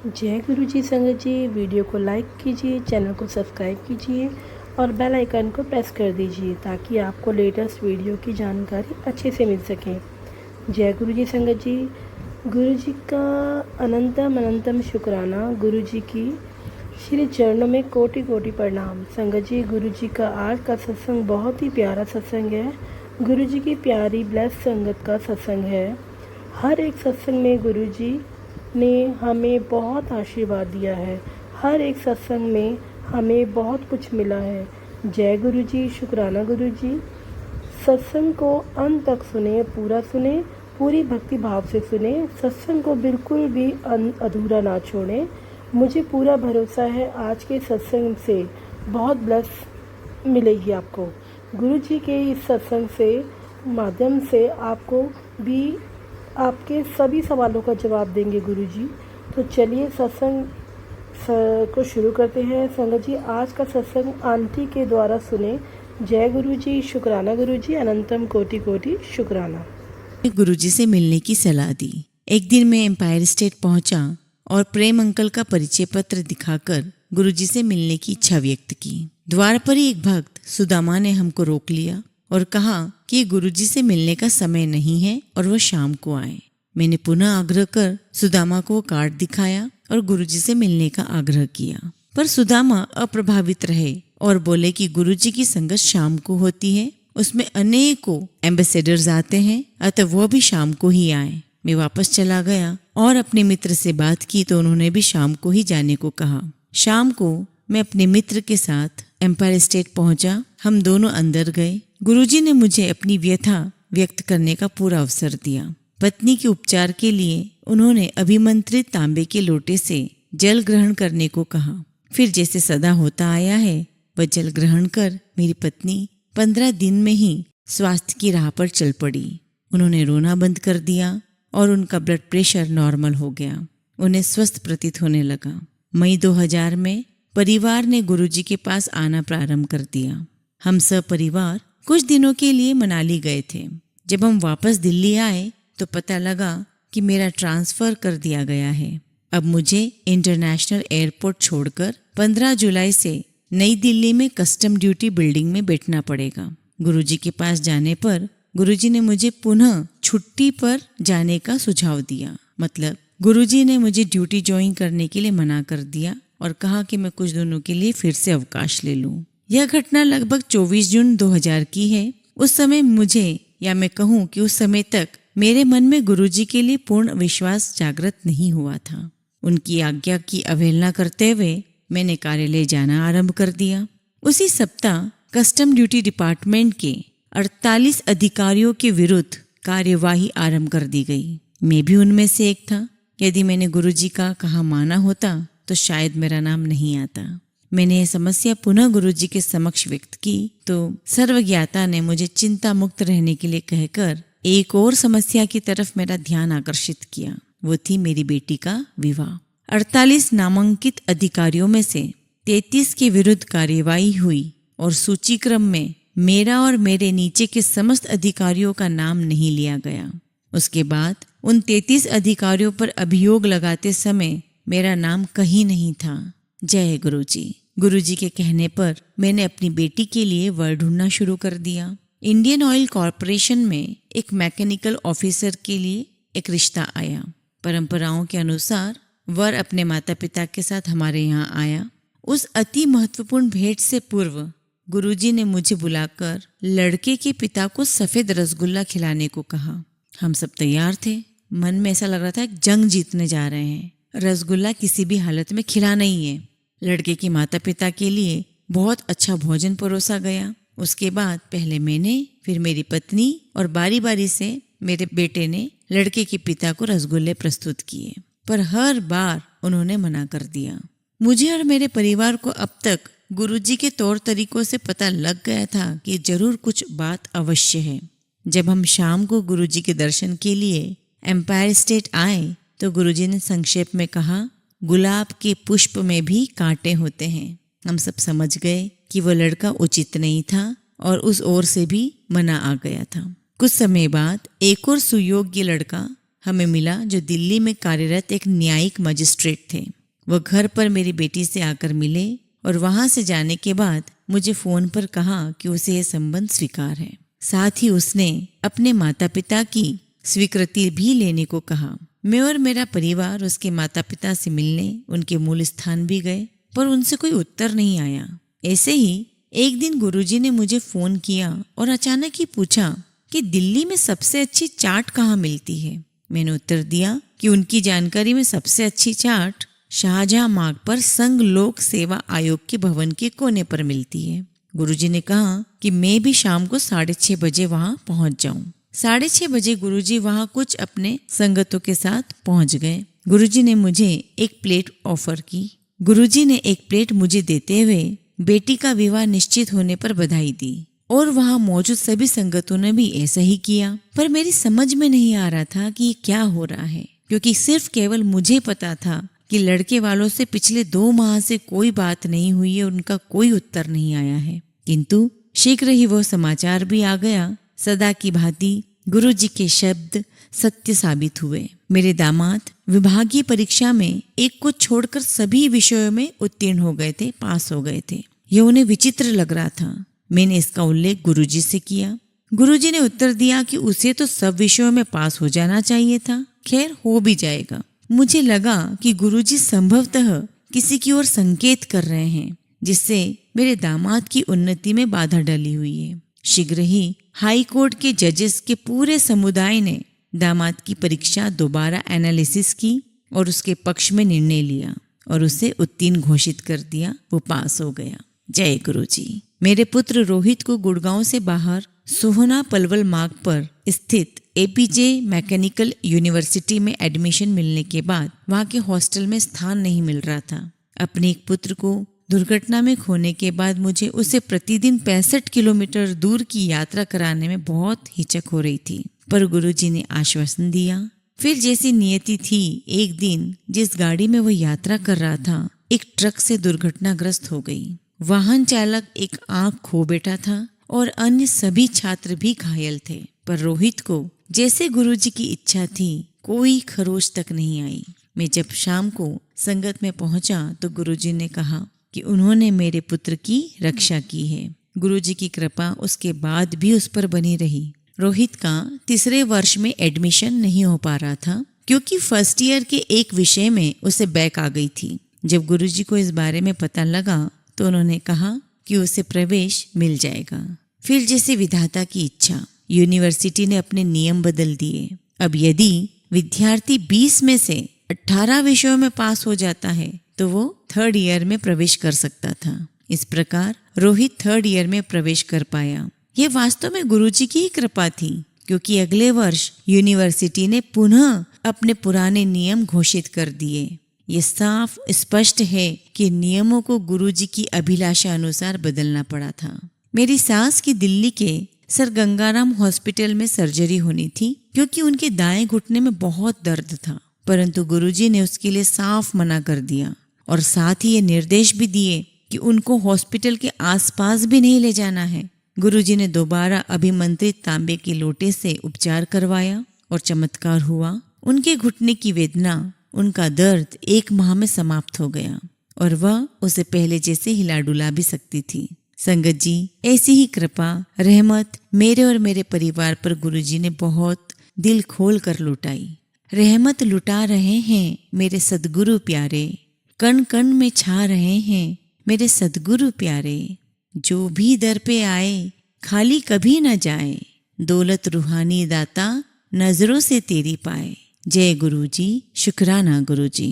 जय गुरु जी संगत जी। वीडियो को लाइक कीजिए, चैनल को सब्सक्राइब कीजिए और बेल आइकन को प्रेस कर दीजिए ताकि आपको लेटेस्ट वीडियो की जानकारी अच्छे से मिल सके। जय गुरु जी संगत जी। गुरु जी का अनंतम अनंतम शुक्राना। गुरु जी की श्री चरणों में कोटि कोटि प्रणाम। संगत जी, गुरु जी का आज का सत्संग बहुत ही प्यारा सत्संग है। गुरु जी की प्यारी ब्लेस संगत का सत्संग है। हर एक सत्संग में गुरु जी ने हमें बहुत आशीर्वाद दिया है। हर एक सत्संग में हमें बहुत कुछ मिला है। जय गुरु जी, शुक्राना गुरु जी। सत्संग को अंत तक सुने, पूरा सुने, पूरी भक्ति भाव से सुने। सत्संग को बिल्कुल भी अधूरा ना छोड़ें। मुझे पूरा भरोसा है आज के सत्संग से बहुत ब्लेस मिलेगी आपको। गुरु जी के इस सत्संग से माध्यम से आपको भी आपके सभी सवालों का जवाब देंगे गुरु जी। तो चलिए सत्संग को शुरू करते हैं। संगत जी, आज का सत्संग आंटी के द्वारा सुने। जय गुरु जी, शुक्राना गुरु जी, अनंतम कोटि कोटि शुक्राना। गुरुजी से मिलने की सलाह दी। एक दिन मैं एम्पायर स्टेट पहुंचा और प्रेम अंकल का परिचय पत्र दिखाकर गुरुजी से मिलने की इच्छा व्यक्त की। द्वार पर ही एक भक्त सुदामा ने हमको रोक लिया और कहा कि गुरुजी से मिलने का समय नहीं है और वह शाम को आए। मैंने पुनः आग्रह कर सुदामा को कार्ड दिखाया और गुरुजी से मिलने का आग्रह किया, पर सुदामा अप्रभावित रहे और बोले कि गुरुजी की संगत शाम को होती है, उसमें अनेकों एम्बेसडर्स आते हैं, अतः वह भी शाम को ही आए। मैं वापस चला गया और अपने मित्र से बात की तो उन्होंने भी शाम को ही जाने को कहा। शाम को मैं अपने मित्र के साथ एम्पायर स्टेट पहुंचा। हम दोनों अंदर गए। गुरुजी ने मुझे अपनी व्यथा व्यक्त करने का पूरा अवसर दिया। पत्नी के उपचार के लिए उन्होंने अभिमंत्रित तांबे के लोटे से जल ग्रहण करने को कहा। फिर जैसे सदा होता आया है, वह जल ग्रहण कर मेरी पत्नी 15 दिन में ही स्वास्थ्य की राह पर चल पड़ी। उन्होंने रोना बंद कर दिया और उनका ब्लड प्रेशर नॉर्मल हो गया। उन्हें स्वस्थ प्रतीत होने लगा। मई 2000 में परिवार ने गुरुजी के पास आना प्रारंभ कर दिया। हम सब परिवार कुछ दिनों के लिए मनाली गए थे। जब हम वापस दिल्ली आए तो पता लगा कि मेरा ट्रांसफर कर दिया गया है। अब मुझे इंटरनेशनल एयरपोर्ट छोड़कर 15 जुलाई से नई दिल्ली में कस्टम ड्यूटी बिल्डिंग में बैठना पड़ेगा। गुरुजी के पास जाने पर गुरुजी ने मुझे पुनः छुट्टी पर जाने का सुझाव दिया। मतलब गुरुजी ने मुझे ड्यूटी ज्वाइन करने के लिए मना कर दिया और कहा कि मैं कुछ दिनों के लिए फिर से अवकाश ले लूं। यह घटना लगभग 24 जून 2000 की है। उस समय मुझे, या मैं कहूँ कि उस समय तक मेरे मन में गुरुजी के लिए पूर्ण विश्वास जागृत नहीं हुआ था। उनकी आज्ञा की अवहेलना करते हुए मैंने कार्यालय जाना आरंभ कर दिया। उसी सप्ताह कस्टम ड्यूटी डिपार्टमेंट के 48 अधिकारियों के विरुद्ध कार्यवाही आरंभ कर दी गई। मैं भी उनमें से एक था। यदि मैंने गुरुजी का कहा माना होता तो शायद मेरा नाम नहीं आता। मैंने यह समस्या पुनः गुरुजी के समक्ष व्यक्त की तो सर्वज्ञाता ने मुझे चिंता मुक्त रहने के लिए कहकर एक और समस्या की तरफ मेरा ध्यान आकर्षित किया। वो थी मेरी बेटी का विवाह। 48 नामांकित अधिकारियों में से 33 के विरुद्ध कार्यवाही हुई और सूची क्रम में मेरा और मेरे नीचे के समस्त अधिकारियों का नाम नहीं लिया गया। उसके बाद उन 33 अधिकारियों पर अभियोग लगाते समय मेरा नाम कहीं नहीं था। जय गुरुजी। गुरुजी के कहने पर मैंने अपनी बेटी के लिए वर ढूंढना शुरू कर दिया। इंडियन ऑयल कॉरपोरेशन में एक मैकेनिकल ऑफिसर के लिए एक रिश्ता आया। परंपराओं के अनुसार वर अपने माता पिता के साथ हमारे यहाँ आया। उस अति महत्वपूर्ण भेंट से पूर्व गुरुजी ने मुझे बुलाकर लड़के के पिता को सफेद रसगुल्ला खिलाने को कहा। हम सब तैयार थे। मन में ऐसा लग रहा था कि जंग जीतने जा रहे हैं। रसगुल्ला किसी भी हालत में खिलाना ही है। लड़के के माता पिता के लिए बहुत अच्छा भोजन परोसा गया। उसके बाद पहले मैंने, फिर मेरी पत्नी और बारी बारी से मेरे बेटे ने लड़के के पिता को रसगुल्ले प्रस्तुत किए, पर हर बार उन्होंने मना कर दिया। मुझे और मेरे परिवार को अब तक गुरुजी के तौर तरीकों से पता लग गया था कि जरूर कुछ बात अवश्य है। जब हम शाम को गुरुजी के दर्शन के लिए एम्पायर स्टेट आए तो गुरुजी ने संक्षेप में कहा, गुलाब के पुष्प में भी कांटे होते हैं। हम सब समझ गए कि वो लड़का उचित नहीं था और उस ओर से भी मना आ गया था। कुछ समय बाद एक और सुयोग्य लड़का हमें मिला जो दिल्ली में कार्यरत एक न्यायिक मजिस्ट्रेट थे। वह घर पर मेरी बेटी से आकर मिले और वहां से जाने के बाद मुझे फोन पर कहा कि उसे यह संबंध स्वीकार है। साथ ही उसने अपने माता पिता की स्वीकृति भी लेने को कहा। मैं और मेरा परिवार उसके माता पिता से मिलने उनके मूल स्थान भी गए, पर उनसे कोई उत्तर नहीं आया। ऐसे ही एक दिन गुरुजी ने मुझे फोन किया और अचानक ही पूछा कि दिल्ली में सबसे अच्छी चाट कहाँ मिलती है। मैंने उत्तर दिया कि उनकी जानकारी में सबसे अच्छी चाट शाहजहां मार्ग पर संघ लोक सेवा आयोग के भवन के कोने पर मिलती है। गुरुजी ने कहा कि मैं भी शाम को 6:30 बजे वहां पहुंच जाऊं। 6:30 बजे गुरुजी वहां कुछ अपने संगतों के साथ पहुंच गए। गुरुजी ने मुझे एक प्लेट ऑफर की। गुरुजी ने एक प्लेट मुझे देते हुए बेटी का विवाह निश्चित होने पर बधाई दी और वहां मौजूद सभी संगतों ने भी ऐसा ही किया। पर मेरी समझ में नहीं आ रहा था कि ये क्या हो रहा है, क्योंकि सिर्फ केवल मुझे पता था कि लड़के वालों से पिछले 2 माह से कोई बात नहीं हुई है और उनका कोई उत्तर नहीं आया है। किंतु शीघ्र ही वो समाचार भी आ गया। सदा की भांति गुरुजी के शब्द सत्य साबित हुए। मेरे दामाद विभागीय परीक्षा में एक को छोड़कर सभी विषयों में उत्तीर्ण हो गए थे, पास हो गए थे। यह उन्हें विचित्र लग रहा था। मैंने इसका उल्लेख गुरुजी से किया। गुरुजी ने उत्तर दिया कि उसे तो सब विषयों में पास हो जाना चाहिए था। खैर, हो भी जाएगा। मुझे लगा कि गुरुजी संभवतः किसी की ओर संकेत कर रहे हैं, जिससे मेरे दामाद की उन्नति में बाधा डली हुई है। शीघ्र ही हाई कोर्ट के जजेस के पूरे समुदाय ने दामाद की परीक्षा दोबारा एनालिसिस की और उसके पक्ष में निर्णय लिया और उसे उत्तीर्ण घोषित कर दिया। वो पास हो गया। जय गुरुजी। मेरे पुत्र रोहित को गुड़गांव से बाहर सोहना पलवल मार्ग पर स्थित एपीजे मैकेनिकल यूनिवर्सिटी में एडमिशन मिलने के बाद वहां के हॉस्टल में स्थान नहीं मिल रहा था। अपने एक पुत्र को दुर्घटना में खोने के बाद मुझे उसे प्रतिदिन 65 किलोमीटर दूर की यात्रा कराने में बहुत हिचक हो रही थी, पर गुरुजी ने आश्वासन दिया। फिर जैसी नियति थी, एक दिन जिस गाड़ी में वो यात्रा कर रहा था, एक ट्रक से दुर्घटनाग्रस्त हो गई। वाहन चालक एक आंख खो बैठा था और अन्य सभी छात्र भी घायल थे, पर रोहित को जैसे गुरुजी की इच्छा थी कोई खरोच तक नहीं आई। मैं जब शाम को संगत में पहुंचा तो गुरुजी ने कहा कि उन्होंने मेरे पुत्र की रक्षा की है। गुरुजी की कृपा उसके बाद भी उस पर बनी रही। रोहित का 3रे वर्ष में एडमिशन नहीं हो पा रहा था, क्योंकि फर्स्ट ईयर के एक विषय में उसे बैक आ गई थी। जब गुरुजी को इस बारे में पता लगा तो उन्होंने कहा कि उसे प्रवेश मिल जाएगा। फिर जैसे विधाता की इच्छा, यूनिवर्सिटी ने अपने नियम बदल दिए। अब यदि विद्यार्थी 20 में से 18 विषयों में पास हो जाता है तो वो 3rd ईयर में प्रवेश कर सकता था। इस प्रकार रोहित 3rd ईयर में प्रवेश कर पाया। ये वास्तव में गुरुजी की ही कृपा थी, क्योंकि अगले वर्ष यूनिवर्सिटी ने पुनः अपने पुराने नियम घोषित कर दिए। ये साफ स्पष्ट है कि नियमों को गुरुजी की अभिलाषा अनुसार बदलना पड़ा था। मेरी सास की दिल्ली के सर गंगाराम हॉस्पिटल में सर्जरी होनी थी, क्योंकि उनके दाएं घुटने में बहुत दर्द था, परंतु गुरुजी ने उसके लिए साफ मना कर दिया और साथ ही ये निर्देश भी दिए कि उनको हॉस्पिटल के आसपास भी नहीं ले जाना है। गुरुजी ने दोबारा अभिमंत्रित तांबे के लोटे से उपचार करवाया और चमत्कार हुआ। उनके घुटने की वेदना, उनका दर्द 1 माह में समाप्त हो गया और वह उसे पहले जैसे हिला डुला भी सकती थी। संगत जी, ऐसी ही कृपा रहमत मेरे और मेरे परिवार पर गुरुजी ने बहुत दिल खोल कर लुटाई। रहमत लुटा रहे हैं मेरे सदगुरु प्यारे, कण कण में छा रहे हैं मेरे सदगुरु प्यारे। जो भी दर पे आए खाली कभी न जाए, दौलत रूहानी दाता नजरों से तेरी पाए। जय गुरुजी, शुक्राना गुरुजी।